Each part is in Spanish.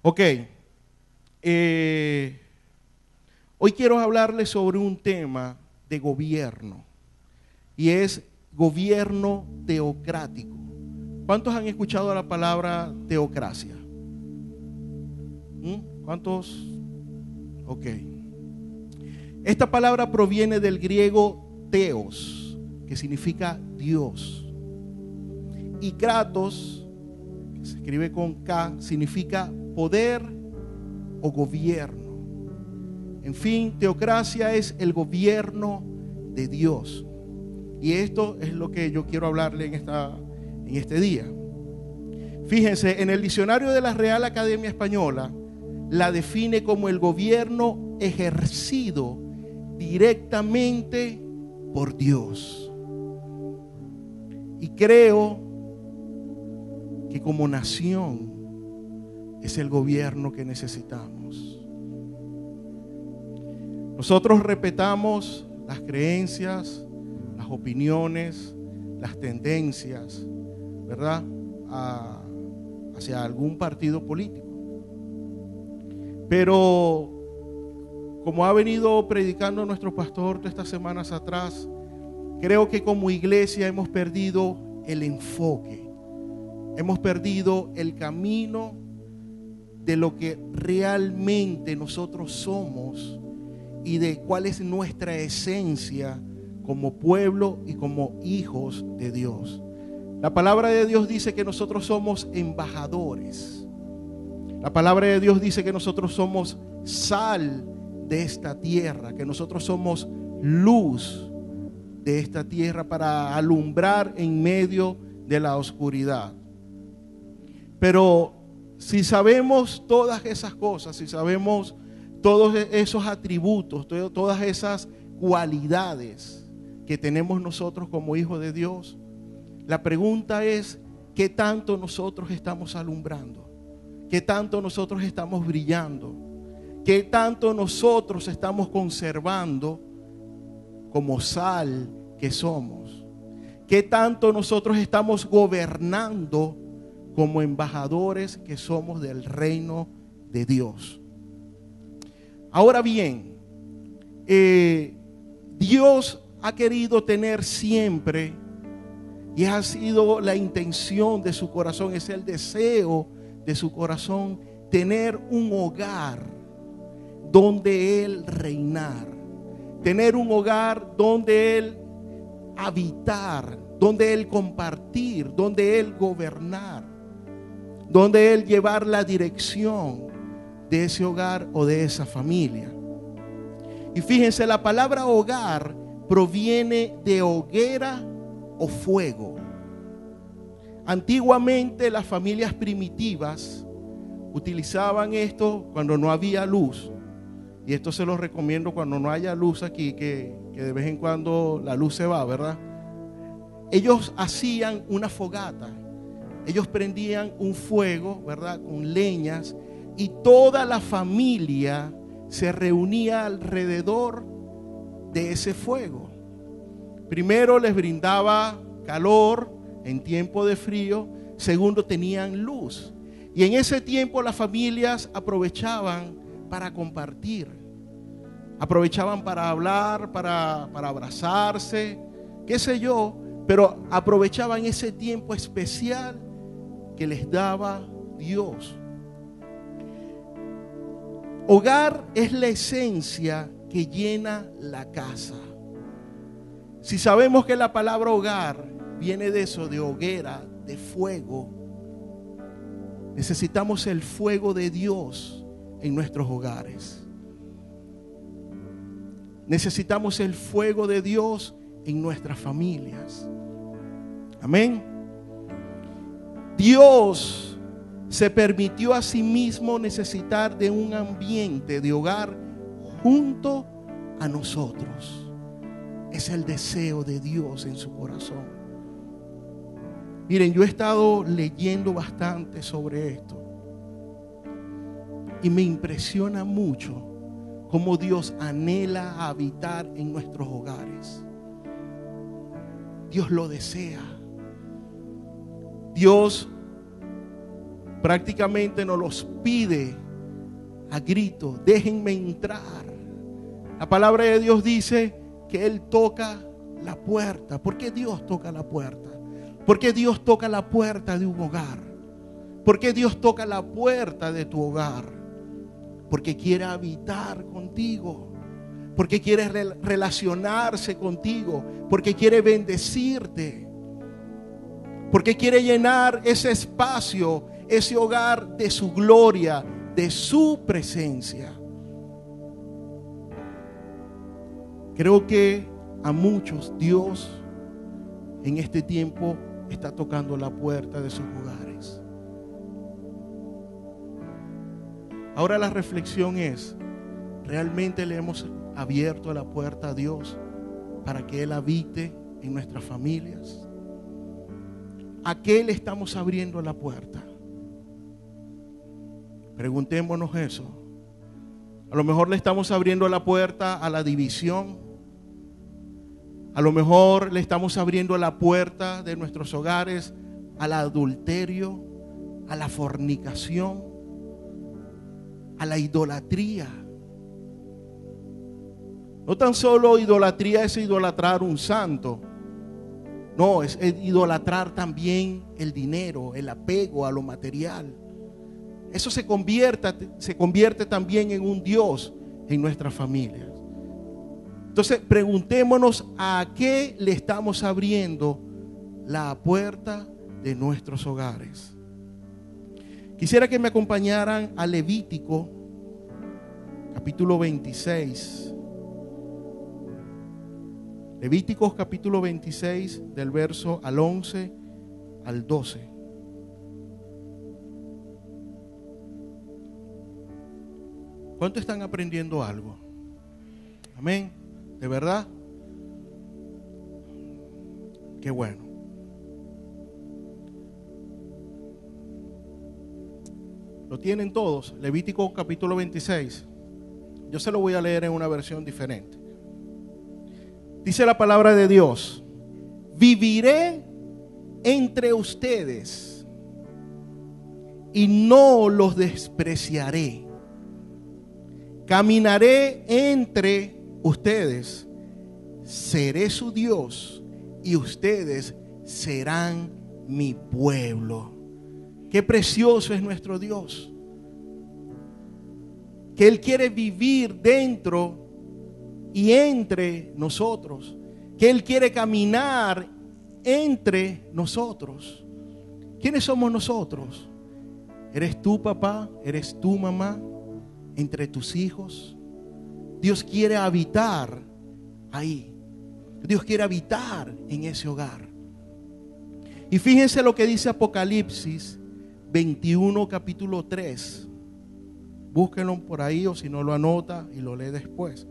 Ok, hoy quiero hablarles sobre un tema de gobierno y es gobierno teocrático. ¿Cuántos han escuchado la palabra teocracia? ¿Cuántos? Ok. Esta palabra proviene del griego theos, que significa Dios, y kratos, que se escribe con K, significa poder o gobierno. En fin, teocracia es el gobierno de Dios. Y esto es lo que yo quiero hablarle en este día. Fíjense, en el diccionario de la Real Academia Española la define como el gobierno ejercido directamente por Dios. Y creo que como nación es el gobierno que necesitamos. Nosotros respetamos las creencias, las opiniones, las tendencias, ¿verdad? Hacia algún partido político. Pero como ha venido predicando nuestro pastor todas estas semanas atrás, creo que como iglesia hemos perdido el enfoque. Hemos perdido el camino de lo que realmente nosotros somos y de cuál es nuestra esencia como pueblo y como hijos de Dios. La palabra de Dios dice que nosotros somos embajadores. La palabra de Dios dice que nosotros somos sal de esta tierra, que nosotros somos luz de esta tierra para alumbrar en medio de la oscuridad. Pero si sabemos todas esas cosas, si sabemos todos esos atributos, todas esas cualidades que tenemos nosotros como hijos de Dios, la pregunta es: ¿qué tanto nosotros estamos alumbrando? ¿Qué tanto nosotros estamos brillando? ¿Qué tanto nosotros estamos conservando como sal que somos? ¿Qué tanto nosotros estamos gobernando como embajadores que somos del reino de Dios? Ahora bien, Dios ha querido tener siempre, y ha sido la intención de su corazón, es el deseo de su corazón, tener un hogar donde Él reinar, tener un hogar donde Él habitar, donde Él compartir, donde Él gobernar, donde Él llevar la dirección de ese hogar o de esa familia. Y fíjense, la palabra hogar proviene de hoguera o fuego. Antiguamente las familias primitivas utilizaban esto cuando no había luz. Y esto se lo recomiendo cuando no haya luz aquí, que de vez en cuando la luz se va, ¿verdad? Ellos hacían una fogata. Ellos prendían un fuego, ¿verdad?, con leñas, y toda la familia se reunía alrededor de ese fuego. Primero les brindaba calor en tiempo de frío. Segundo, tenían luz. Y en ese tiempo las familias aprovechaban para compartir. Aprovechaban para hablar, para abrazarse, qué sé yo. Pero aprovechaban ese tiempo especial que les daba Dios. Hogar es la esencia que llena la casa. Si sabemos que la palabra hogar viene de eso, de hoguera, de fuego, necesitamos el fuego de Dios en nuestros hogares. Necesitamos el fuego de Dios en nuestras familias. Amén. Dios se permitió a sí mismo necesitar de un ambiente de hogar junto a nosotros. Es el deseo de Dios en su corazón. Miren, yo he estado leyendo bastante sobre esto y me impresiona mucho cómo Dios anhela habitar en nuestros hogares. Dios lo desea. Dios prácticamente nos los pide a grito: déjenme entrar. La palabra de Dios dice que Él toca la puerta. ¿Por qué Dios toca la puerta? ¿Por qué Dios toca la puerta de un hogar? ¿Por qué Dios toca la puerta de tu hogar? Porque quiere habitar contigo, porque quiere relacionarse contigo, porque quiere bendecirte, porque quiere llenar ese espacio, ese hogar de su gloria, de su presencia. Creo que a muchos Dios en este tiempo está tocando la puerta de sus hogares. Ahora la reflexión es: ¿realmente le hemos abierto la puerta a Dios para que Él habite en nuestras familias? ¿A qué le estamos abriendo la puerta? Preguntémonos eso. A lo mejor le estamos abriendo la puerta a la división. A lo mejor le estamos abriendo la puerta de nuestros hogares al adulterio, a la fornicación, a la idolatría. No tan solo idolatría es idolatrar un santo. No, es idolatrar también el dinero, el apego a lo material. Eso se convierte también en un Dios en nuestras familias. Entonces preguntémonos: ¿a qué le estamos abriendo la puerta de nuestros hogares? Quisiera que me acompañaran a Levítico capítulo 26. Levíticos capítulo 26, del verso al 11 al 12. ¿Cuánto están aprendiendo algo? Amén. ¿De verdad? Qué bueno. ¿Lo tienen todos? Levítico capítulo 26. Yo se lo voy a leer en una versión diferente. Dice la palabra de Dios: viviré entre ustedes y no los despreciaré. Caminaré entre ustedes, seré su Dios y ustedes serán mi pueblo. Qué precioso es nuestro Dios, que Él quiere vivir dentro y entre nosotros, que Él quiere caminar entre nosotros. ¿Quiénes somos nosotros? ¿Eres tú, papá? ¿Eres tú, mamá? Entre tus hijos. Dios quiere habitar ahí. Dios quiere habitar en ese hogar. Y fíjense lo que dice Apocalipsis 21, capítulo 3. Búsquenlo por ahí, o si no lo anota y lo lee después.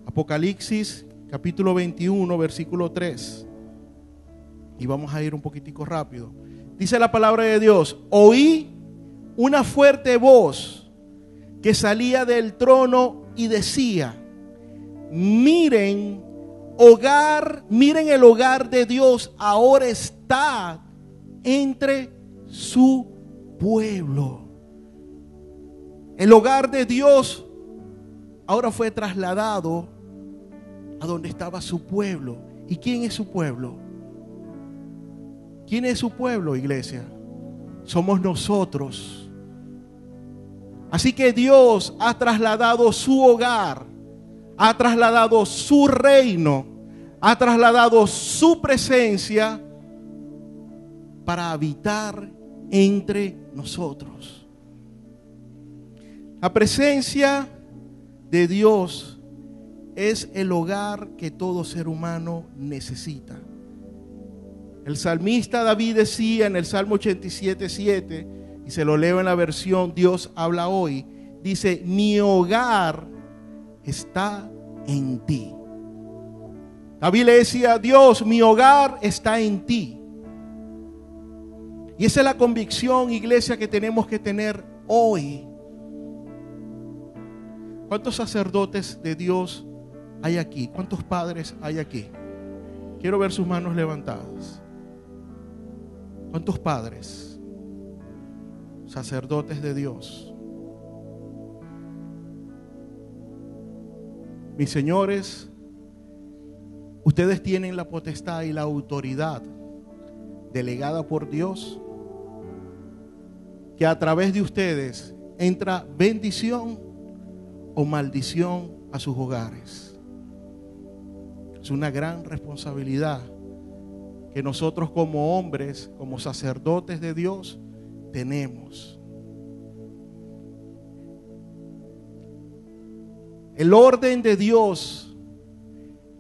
Apocalipsis capítulo 21, versículo 3. Y vamos a ir un poquitico rápido. Dice la palabra de Dios: oí una fuerte voz que salía del trono y decía: miren el hogar de Dios ahora está entre su pueblo. El hogar de Dios ahora fue trasladado a donde estaba su pueblo. ¿Y quién es su pueblo? ¿Quién es su pueblo, iglesia? Somos nosotros. Así que Dios ha trasladado su hogar, ha trasladado su reino, ha trasladado su presencia para habitar entre nosotros. La presencia de Dios es el hogar que todo ser humano necesita. El salmista David decía en el Salmo 87:7, y se lo leo en la versión Dios habla hoy, dice: mi hogar está en ti. David le decía: Dios, mi hogar está en ti. Y esa es la convicción, iglesia, que tenemos que tener hoy. ¿Cuántos sacerdotes de Dios hay aquí? ¿Cuántos padres hay aquí? Quiero ver sus manos levantadas. ¿Cuántos padres? sacerdotes de Dios, mis señores, ustedes tienen la potestad y la autoridad delegada por Dios, que a través de ustedes entra bendición o maldición a sus hogares. Es una gran responsabilidad que nosotros como hombres, como sacerdotes de Dios, tenemos. El orden de Dios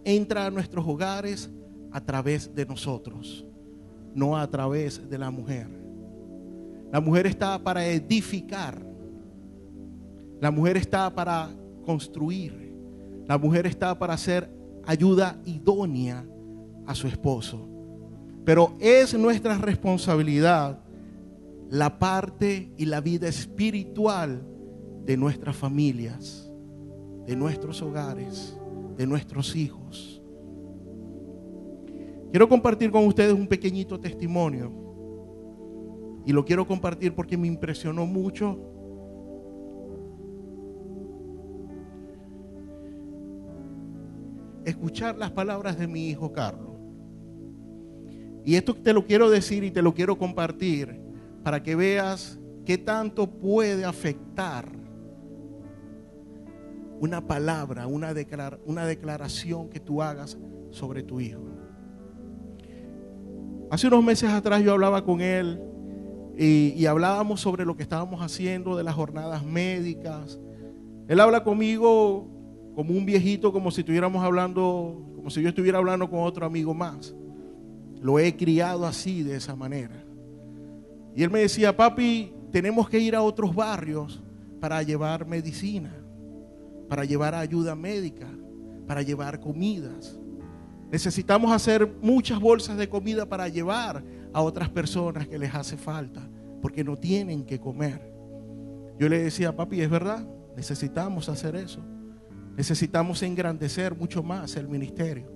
entra a nuestros hogares a través de nosotros, no a través de la mujer. La mujer está para edificar. La mujer está para construir. La mujer está para hacer ayuda idónea a su esposo. Pero es nuestra responsabilidad la parte y la vida espiritual de nuestras familias, de nuestros hogares, de nuestros hijos. Quiero compartir con ustedes un pequeñito testimonio. Y lo quiero compartir porque me impresionó mucho. Escuchar las palabras de mi hijo Carlos. Y esto te lo quiero decir y te lo quiero compartir para que veas qué tanto puede afectar una palabra, una declaración que tú hagas sobre tu hijo. Hace unos meses atrás yo hablaba con él y hablábamos sobre lo que estábamos haciendo de las jornadas médicas. Él habla conmigo como un viejito, como si estuviéramos hablando, como si yo estuviera hablando con otro amigo más. Lo he criado así, de esa manera. Y él me decía: papi, tenemos que ir a otros barrios para llevar medicina, para llevar ayuda médica, para llevar comidas. Necesitamos hacer muchas bolsas de comida para llevar a otras personas que les hace falta, porque no tienen que comer. Yo le decía: papi, es verdad, necesitamos hacer eso. Necesitamos engrandecer mucho más el ministerio.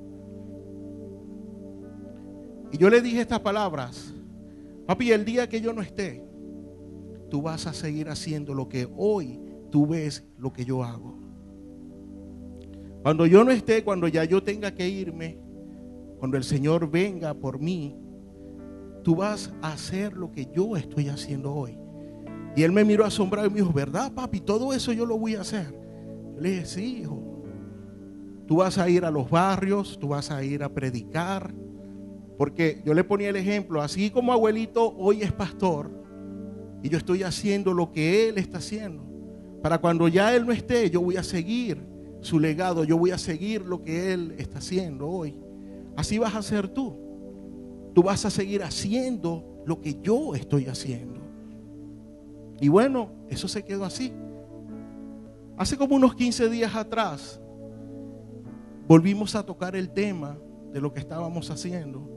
Y yo le dije estas palabras: papi, el día que yo no esté, tú vas a seguir haciendo lo que hoy tú ves lo que yo hago. Cuando yo no esté, cuando ya yo tenga que irme, cuando el Señor venga por mí, tú vas a hacer lo que yo estoy haciendo hoy. Y él me miró asombrado y me dijo: ¿verdad, papi? Todo eso yo lo voy a hacer. Yo le dije: sí, hijo. Tú vas a ir a los barrios, tú vas a ir a predicar. Porque yo le ponía el ejemplo, así como abuelito hoy es pastor, y yo estoy haciendo lo que él está haciendo. Para cuando ya él no esté, yo voy a seguir su legado, yo voy a seguir lo que él está haciendo hoy. Así vas a hacer tú. Tú vas a seguir haciendo lo que yo estoy haciendo. Y bueno, eso se quedó así. Hace como unos 15 días atrás, volvimos a tocar el tema de lo que estábamos haciendo.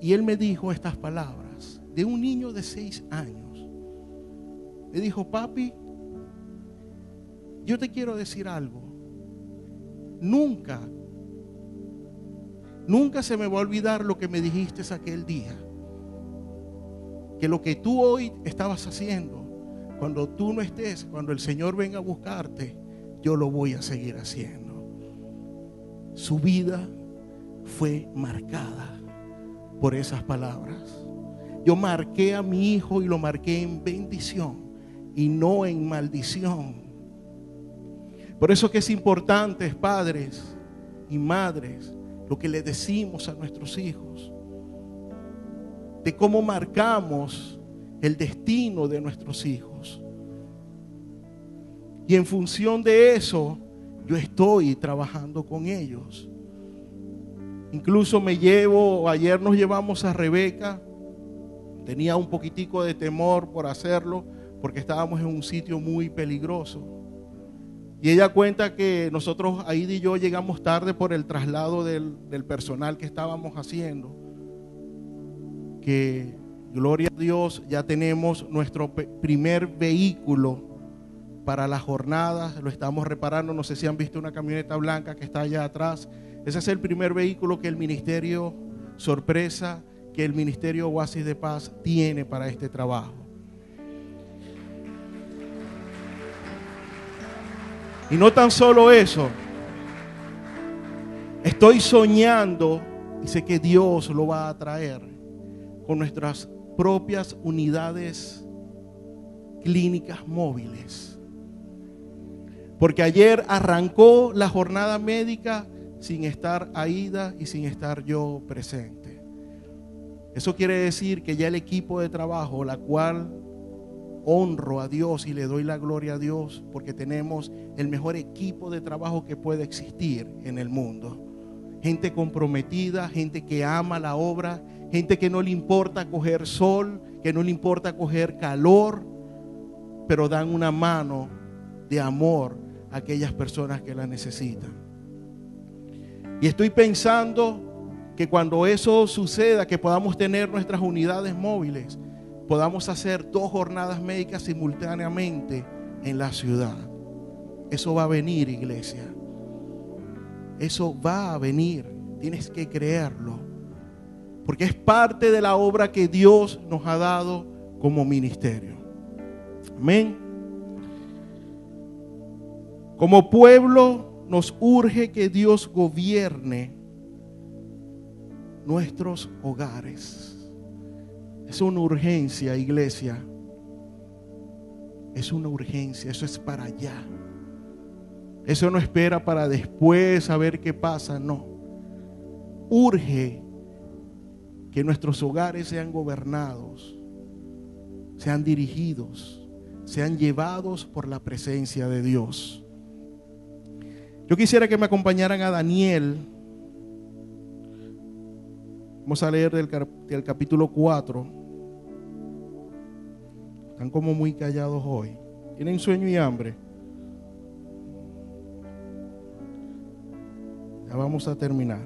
Y él me dijo estas palabras de un niño de 6 años. Me dijo: papi, yo te quiero decir algo. Nunca se me va a olvidar lo que me dijiste aquel día. Que lo que tú hoy estabas haciendo, cuando tú no estés, cuando el Señor venga a buscarte, yo lo voy a seguir haciendo. Su vida fue marcada por esas palabras. Yo marqué a mi hijo y lo marqué en bendición y no en maldición. Por eso que es importante, padres y madres, lo que le decimos a nuestros hijos, de cómo marcamos el destino de nuestros hijos. Y en función de eso, yo estoy trabajando con ellos. Incluso ayer nos llevamos a Rebeca. Tenía un poquitico de temor por hacerlo, porque estábamos en un sitio muy peligroso. Y ella cuenta que nosotros, Aida y yo, llegamos tarde por el traslado del personal que estábamos haciendo. Que, gloria a Dios, ya tenemos nuestro primer vehículo para las jornadas. Lo estamos reparando. No sé si han visto una camioneta blanca que está allá atrás. Ese es el primer vehículo que el ministerio Sorpresa, que el ministerio Oasis de Paz tiene para este trabajo. Y no tan solo eso, estoy soñando y sé que Dios lo va a traer con nuestras propias unidades clínicas móviles. Porque ayer arrancó la jornada médica sin estar Aida y sin estar yo presente. Eso quiere decir que ya el equipo de trabajo, la cual honro a Dios y le doy la gloria a Dios, porque tenemos el mejor equipo de trabajo que puede existir en el mundo. Gente comprometida, gente que ama la obra, gente que no le importa coger sol, que no le importa coger calor, pero dan una mano de amor a aquellas personas que la necesitan. Y estoy pensando que cuando eso suceda, que podamos tener nuestras unidades móviles, podamos hacer 2 jornadas médicas simultáneamente en la ciudad. Eso va a venir, iglesia. Eso va a venir. Tienes que creerlo. Porque es parte de la obra que Dios nos ha dado como ministerio. Amén. Como pueblo nos urge que Dios gobierne nuestros hogares. Es una urgencia, iglesia. Es una urgencia, eso es para allá. Eso no espera para después a ver qué pasa, no. Urge que nuestros hogares sean gobernados, sean dirigidos, sean llevados por la presencia de Dios. Yo quisiera que me acompañaran a Daniel. Vamos a leer del capítulo 4. Están como muy callados hoy. ¿Tienen sueño y hambre? Ya vamos a terminar.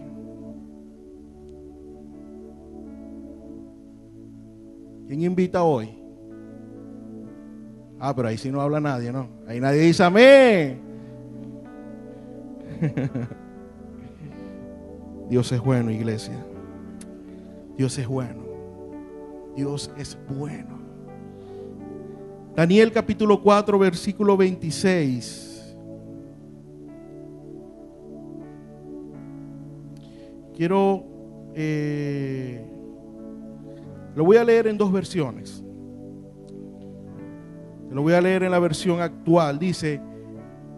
¿Quién invita hoy? Pero ahí sí no habla nadie, ¿no? Ahí nadie dice amén. Dios es bueno, iglesia. Dios es bueno. Dios es bueno. Daniel capítulo 4, versículo 26. Quiero, lo voy a leer en 2 versiones. Lo voy a leer en la versión actual. Dice: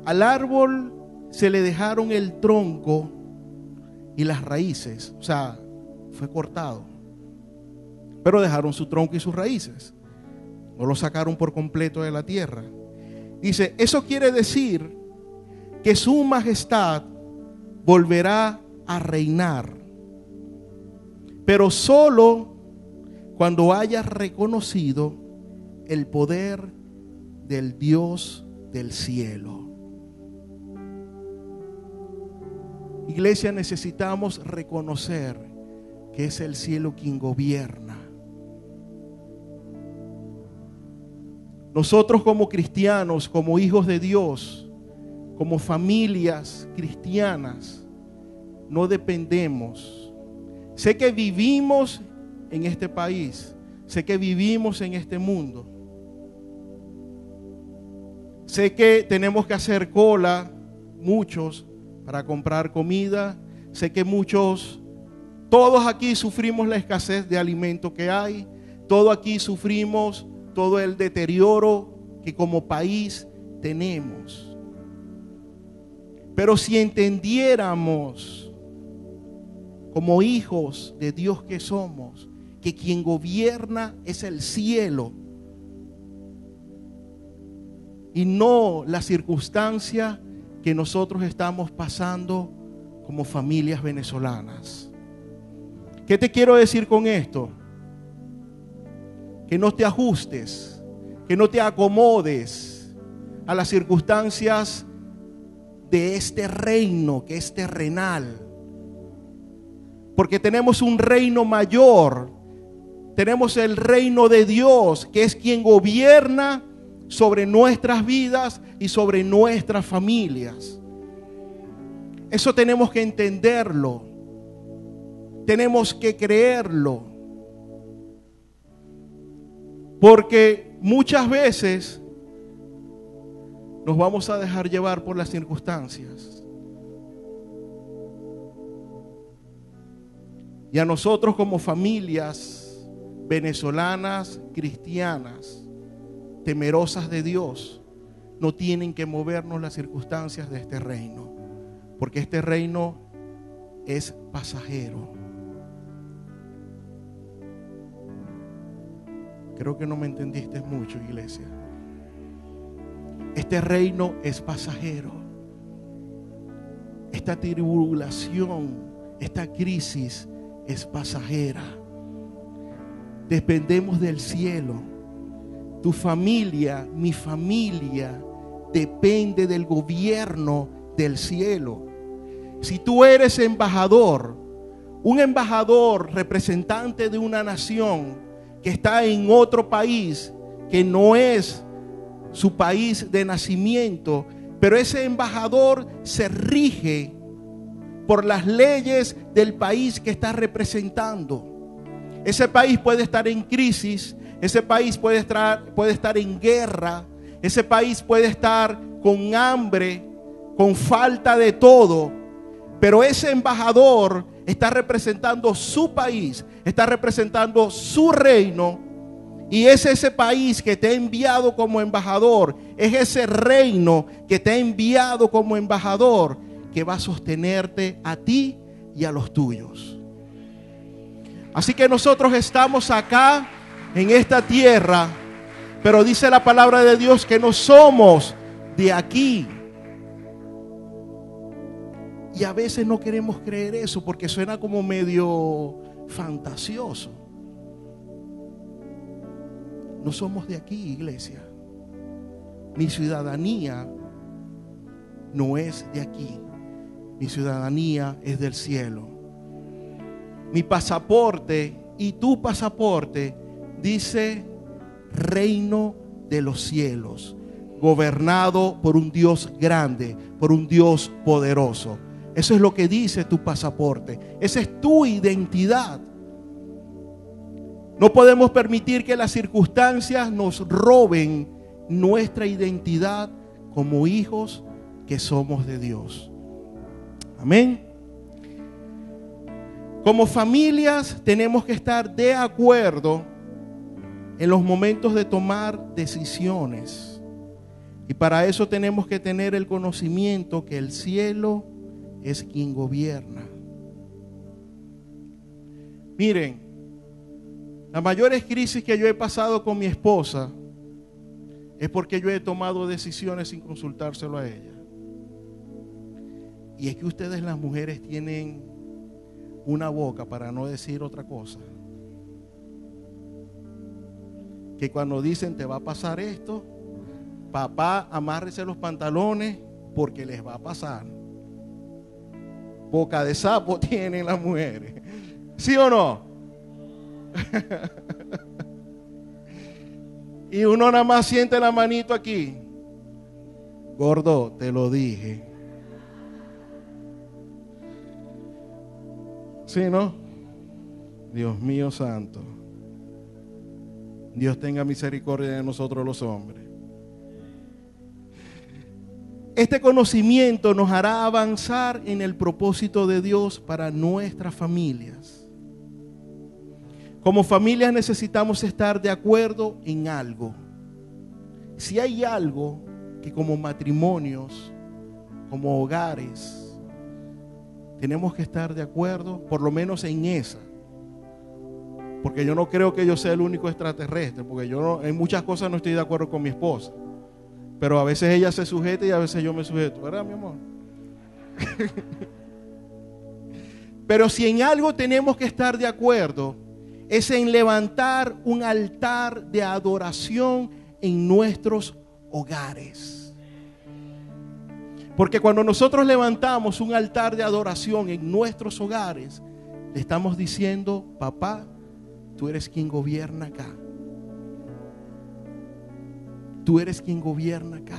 al árbol se le dejaron el tronco y las raíces. O sea, fue cortado, pero dejaron su tronco y sus raíces. No lo sacaron por completo de la tierra. Dice, eso quiere decir que su majestad volverá a reinar, pero solo cuando haya reconocido el poder del Dios del cielo. Iglesia, necesitamos reconocer que es el cielo quien gobierna. Nosotros como cristianos, como hijos de Dios, como familias cristianas, no dependemos. Sé que vivimos en este país, sé que vivimos en este mundo. Sé que tenemos que hacer cola, muchos, para comprar comida. Sé que todos aquí sufrimos la escasez de alimento que hay. Todos aquí sufrimos todo el deterioro que como país tenemos. Pero si entendiéramos, como hijos de Dios que somos, que quien gobierna es el cielo y no la circunstancia que nosotros estamos pasando como familias venezolanas. ¿Qué te quiero decir con esto? Que no te ajustes, que no te acomodes a las circunstancias de este reino que es terrenal. Porque tenemos un reino mayor, tenemos el reino de Dios, que es quien gobierna sobre nuestras vidas y sobre nuestras familias. Eso tenemos que entenderlo, tenemos que creerlo. Porque muchas veces nos vamos a dejar llevar por las circunstancias. Y a nosotros como familias venezolanas, cristianas, temerosas de Dios, no tienen que movernos las circunstancias de este reino, porque este reino es pasajero. Creo que no me entendiste mucho, iglesia. Este reino es pasajero. Esta tribulación, esta crisis es pasajera. Dependemos del cielo. Tu familia, mi familia, depende del gobierno del cielo. Si tú eres embajador, un embajador representante de una nación que está en otro país que no es su país de nacimiento, pero ese embajador se rige por las leyes del país que está representando. Ese país puede estar en crisis, ese país puede estar en guerra, ese país puede estar con hambre, con falta de todo, pero ese embajador está representando su país, está representando su reino, y es ese país que te ha enviado como embajador, es ese reino que te ha enviado como embajador, que va a sostenerte a ti y a los tuyos. Así que nosotros estamos acá en esta tierra, pero dice la palabra de Dios que no somos de aquí. Y a veces no queremos creer eso porque suena como medio fantasioso. No somos de aquí, iglesia. Mi ciudadanía no es de aquí. Mi ciudadanía es del cielo. Mi pasaporte y tu pasaporte dice reino de los cielos, gobernado por un Dios grande, por un Dios poderoso. Eso es lo que dice tu pasaporte. Esa es tu identidad. No podemos permitir que las circunstancias nos roben nuestra identidad como hijos que somos de Dios. Amén. Como familias tenemos que estar de acuerdo en los momentos de tomar decisiones. Y para eso tenemos que tener el conocimiento que el cielo es quien gobierna. Miren, las mayores crisis que yo he pasado con mi esposa es porque yo he tomado decisiones sin consultárselo a ella. Y es que ustedes las mujeres tienen una boca, para no decir otra cosa, que cuando dicen te va a pasar esto, papá, amárrese los pantalones porque les va a pasar. Boca de sapo tienen las mujeres, ¿sí o no? Y uno nada más siente la manito aquí. Gordo, te lo dije. ¿Sí, no? Dios mío santo. Dios tenga misericordia de nosotros los hombres. Este conocimiento nos hará avanzar en el propósito de Dios para nuestras familias. Como familias necesitamos estar de acuerdo en algo. Si hay algo que como matrimonios, como hogares, tenemos que estar de acuerdo, por lo menos en esa. Porque yo no creo que yo sea el único extraterrestre, porque yo no, en muchas cosas no estoy de acuerdo con mi esposa. Pero a veces ella se sujeta y a veces yo me sujeto, ¿verdad, mi amor? Pero si en algo tenemos que estar de acuerdo, es en levantar un altar de adoración en nuestros hogares. Porque cuando nosotros levantamos un altar de adoración en nuestros hogares, le estamos diciendo, papá, tú eres quien gobierna acá. Tú eres quien gobierna acá.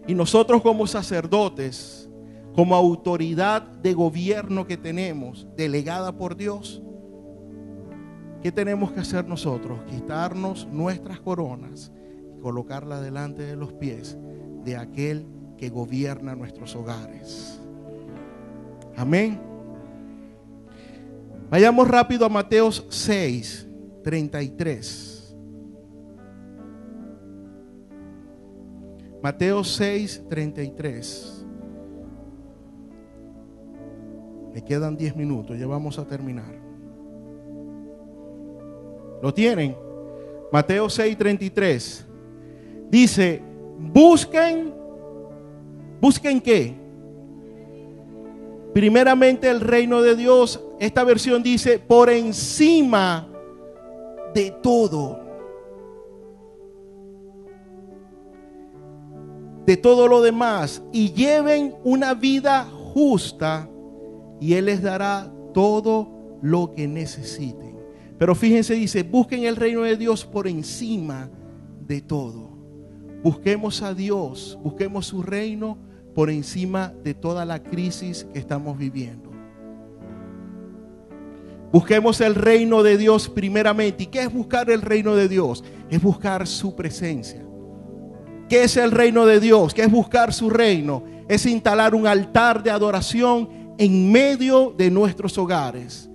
Y nosotros como sacerdotes, como autoridad de gobierno que tenemos, delegada por Dios, ¿qué tenemos que hacer nosotros? Quitarnos nuestras coronas y colocarla delante de los pies de aquel que gobierna nuestros hogares. Amén. Vayamos rápido a Mateo 6, 33. Mateo 6, 33. Me quedan 10 minutos, ya vamos a terminar. ¿Lo tienen? Mateo 6, 33. Dice, ¿busquen qué? Primeramente el reino de Dios. Esta versión dice, por encima de todo. De todo lo demás. Y lleven una vida justa, y Él les dará todo lo que necesiten. Pero fíjense, dice, busquen el reino de Dios por encima de todo. Busquemos a Dios, busquemos su reino por encima de toda la crisis que estamos viviendo. Busquemos el reino de Dios primeramente. ¿Y qué es buscar el reino de Dios? Es buscar su presencia. ¿Qué es el reino de Dios? ¿Qué es buscar su reino? Es instalar un altar de adoración en medio de nuestros hogares.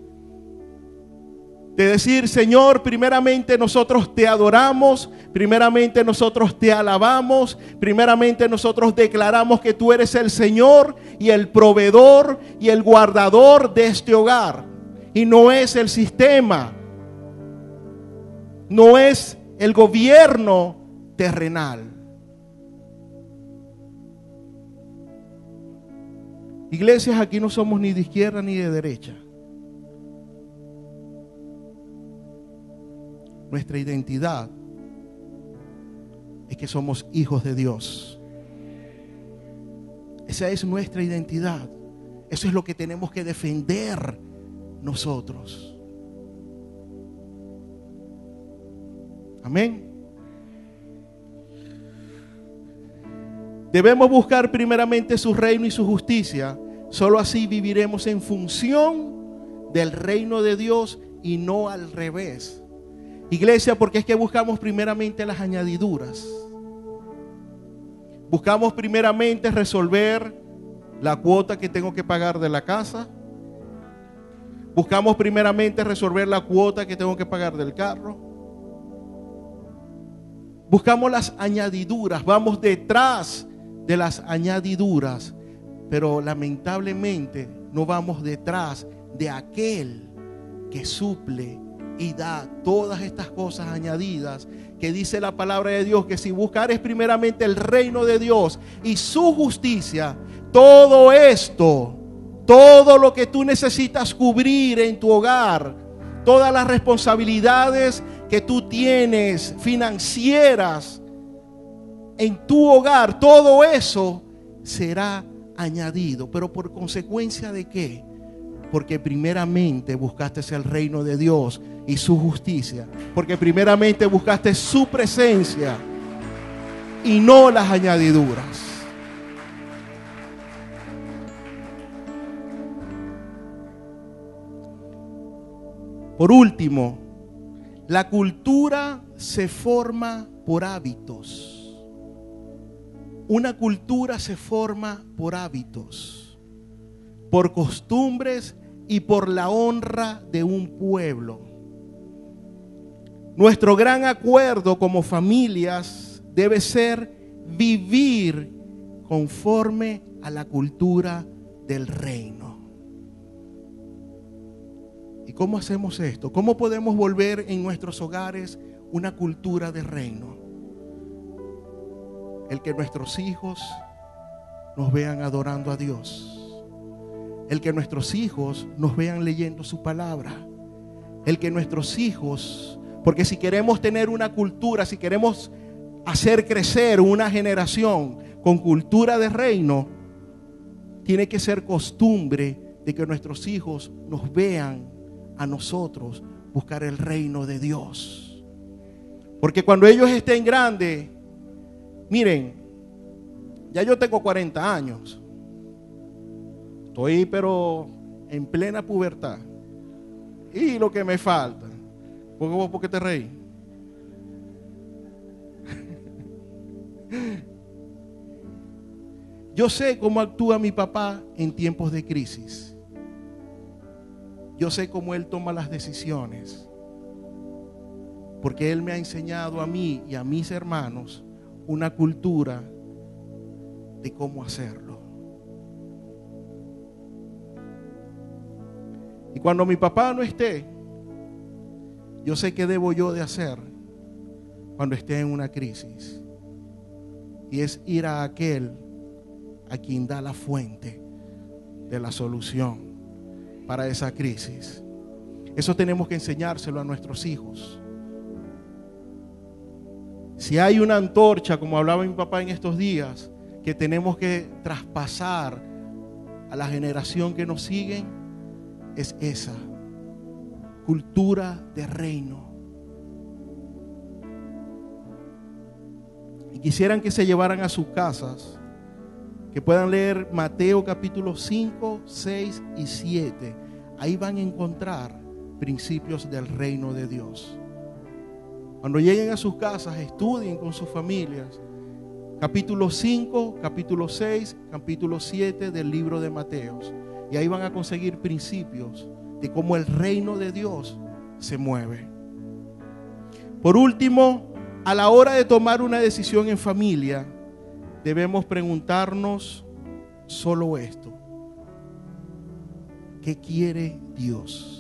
De decir, Señor, primeramente nosotros te adoramos, primeramente nosotros te alabamos, primeramente nosotros declaramos que tú eres el Señor y el proveedor y el guardador de este hogar. Y no es el sistema, no es el gobierno terrenal. Iglesias, aquí no somos ni de izquierda ni de derecha. Nuestra identidad es que somos hijos de Dios. Esa es nuestra identidad. Eso es lo que tenemos que defender nosotros. Amén. Debemos buscar primeramente su reino y su justicia. Solo así viviremos en función del reino de Dios y no al revés. Iglesia, porque es que buscamos primeramente las añadiduras. Buscamos primeramente resolver la cuota que tengo que pagar de la casa. Buscamos primeramente resolver la cuota que tengo que pagar del carro. Buscamos las añadiduras, vamos detrás de las añadiduras, pero lamentablemente no vamos detrás de aquel que suple y da todas estas cosas añadidas, que dice la palabra de Dios, que si buscares primeramente el reino de Dios y su justicia, todo esto, todo lo que tú necesitas cubrir en tu hogar, todas las responsabilidades que tú tienes financieras en tu hogar, todo eso será añadido. Pero ¿por consecuencia de qué? Porque primeramente buscaste el reino de Dios y su justicia. Porque primeramente buscaste su presencia y no las añadiduras. Por último, la cultura se forma por hábitos. Una cultura se forma por hábitos, por costumbres y por la honra de un pueblo. Nuestro gran acuerdo como familias debe ser vivir conforme a la cultura del reino. ¿Y cómo hacemos esto? ¿Cómo podemos volver en nuestros hogares una cultura de reino? El que nuestros hijos nos vean adorando a Dios. El que nuestros hijos nos vean leyendo su palabra. El que nuestros hijos, porque si queremos tener una cultura, si queremos hacer crecer una generación con cultura de reino, tiene que ser costumbre de que nuestros hijos nos vean a nosotros buscar el reino de Dios. Porque cuando ellos estén grandes, miren, ya yo tengo 40 años. Estoy pero en plena pubertad. Y lo que me falta. ¿Por qué te reí? Yo sé cómo actúa mi papá en tiempos de crisis. Yo sé cómo él toma las decisiones. Porque él me ha enseñado a mí y a mis hermanos una cultura de cómo hacerlo. Y cuando mi papá no esté, yo sé qué debo yo de hacer cuando esté en una crisis. Y es ir a aquel a quien da la fuente de la solución para esa crisis. Eso tenemos que enseñárselo a nuestros hijos. Si hay una antorcha, como hablaba mi papá en estos días, que tenemos que traspasar a la generación que nos sigue, es esa cultura de reino. Y quisieran que se llevaran a sus casas, que puedan leer Mateo capítulo 5, 6 y 7. Ahí van a encontrar principios del reino de Dios. Cuando lleguen a sus casas, estudien con sus familias capítulo 5, capítulo 6, capítulo 7 del libro de Mateo. Y ahí van a conseguir principios de cómo el reino de Dios se mueve. Por último, a la hora de tomar una decisión en familia, debemos preguntarnos solo esto: ¿qué quiere Dios?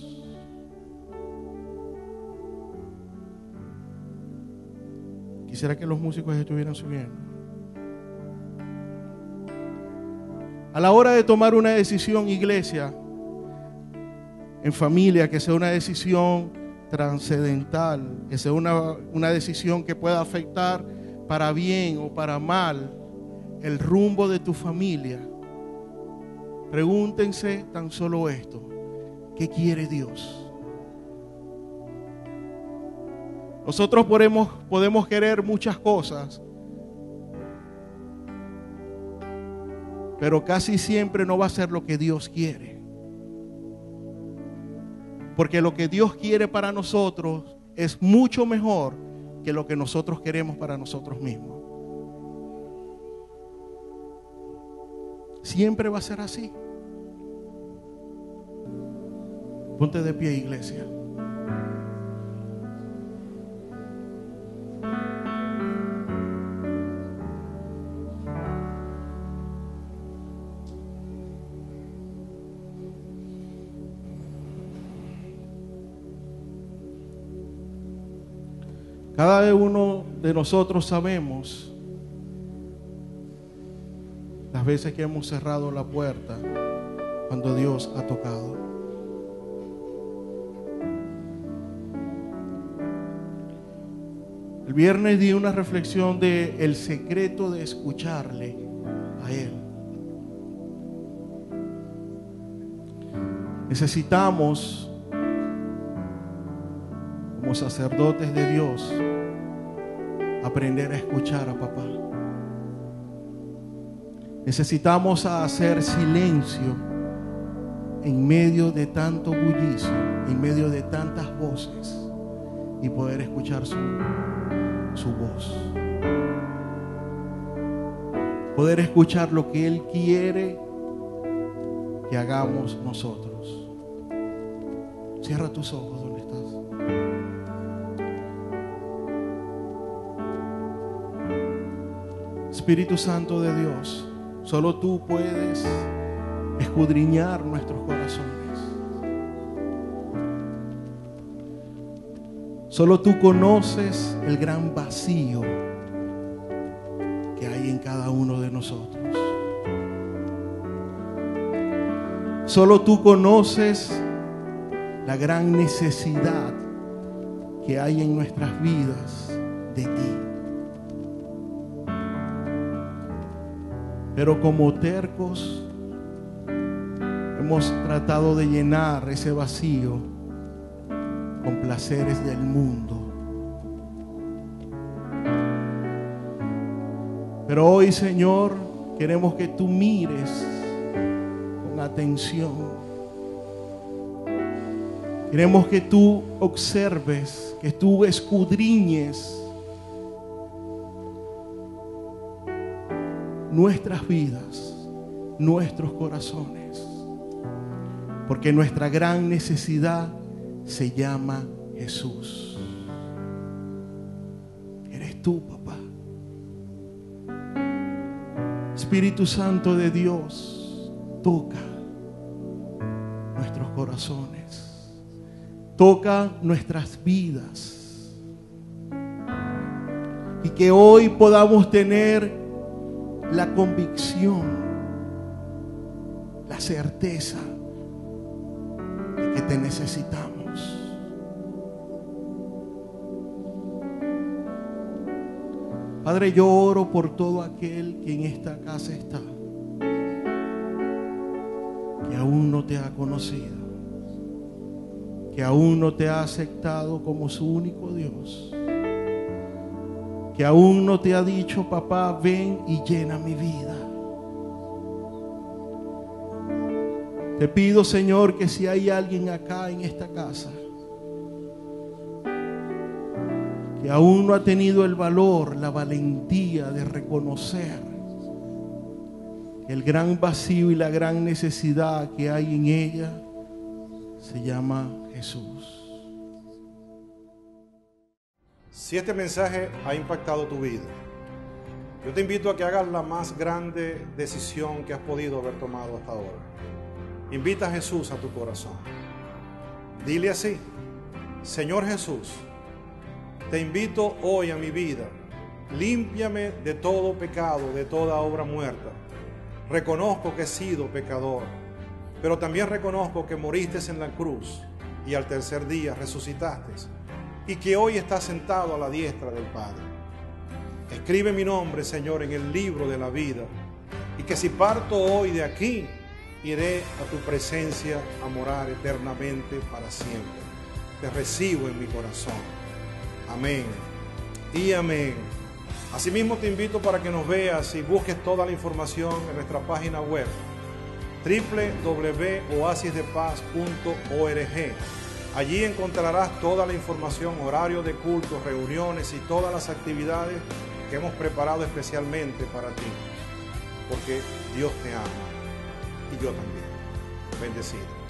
Quisiera que los músicos estuvieran subiendo. A la hora de tomar una decisión, iglesia, en familia, que sea una decisión trascendental, que sea una decisión que pueda afectar para bien o para mal el rumbo de tu familia, pregúntense tan solo esto: ¿qué quiere Dios? Nosotros podemos querer muchas cosas, pero casi siempre no va a ser lo que Dios quiere. Porque lo que Dios quiere para nosotros es mucho mejor que lo que nosotros queremos para nosotros mismos. Siempre va a ser así. Ponte de pie, iglesia. Cada uno de nosotros sabemos las veces que hemos cerrado la puerta cuando Dios ha tocado. El viernes di una reflexión de el secreto de escucharle a Él. Necesitamos, como sacerdotes de Dios, aprender a escuchar a papá. Necesitamos hacer silencio en medio de tanto bullicio, en medio de tantas voces, y poder escuchar su voz. Poder escuchar lo que Él quiere que hagamos nosotros. Cierra tus ojos donde estás. Espíritu Santo de Dios, solo tú puedes escudriñar nuestros corazones. Solo tú conoces el gran vacío que hay en cada uno de nosotros. Solo tú conoces la gran necesidad que hay en nuestras vidas de ti. Pero como tercos hemos tratado de llenar ese vacío con placeres del mundo. Pero hoy, Señor, queremos que tú mires con atención. Queremos que tú observes, que tú escudriñes nuestras vidas, nuestros corazones. Porque nuestra gran necesidad se llama Jesús. Eres tú, papá. Espíritu Santo de Dios, toca nuestros corazones, toca nuestras vidas, y que hoy podamos tener la convicción, la certeza de que te necesitamos. Padre, yo oro por todo aquel que en esta casa está, que aún no te ha conocido, que aún no te ha aceptado como su único Dios, que aún no te ha dicho: papá, ven y llena mi vida. Te pido, Señor, que si hay alguien acá en esta casa que aún no ha tenido el valor, la valentía de reconocer el gran vacío y la gran necesidad que hay en ella, se llama Jesús. Si este mensaje ha impactado tu vida, yo te invito a que hagas la más grande decisión que has podido haber tomado hasta ahora. Invita a Jesús a tu corazón. Dile así: Señor Jesús, te invito hoy a mi vida. Límpiame de todo pecado, de toda obra muerta. Reconozco que he sido pecador, pero también reconozco que moriste en la cruz y al tercer día resucitaste, y que hoy estás sentado a la diestra del Padre. Escribe mi nombre, Señor, en el libro de la vida, y que si parto hoy de aquí, iré a tu presencia a morar eternamente para siempre. Te recibo en mi corazón. Amén y amén. Asimismo te invito para que nos veas y busques toda la información en nuestra página web www.oasisdepaz.org. Allí encontrarás toda la información, horario de cultos, reuniones y todas las actividades que hemos preparado especialmente para ti, porque Dios te ama y yo también. Bendecido.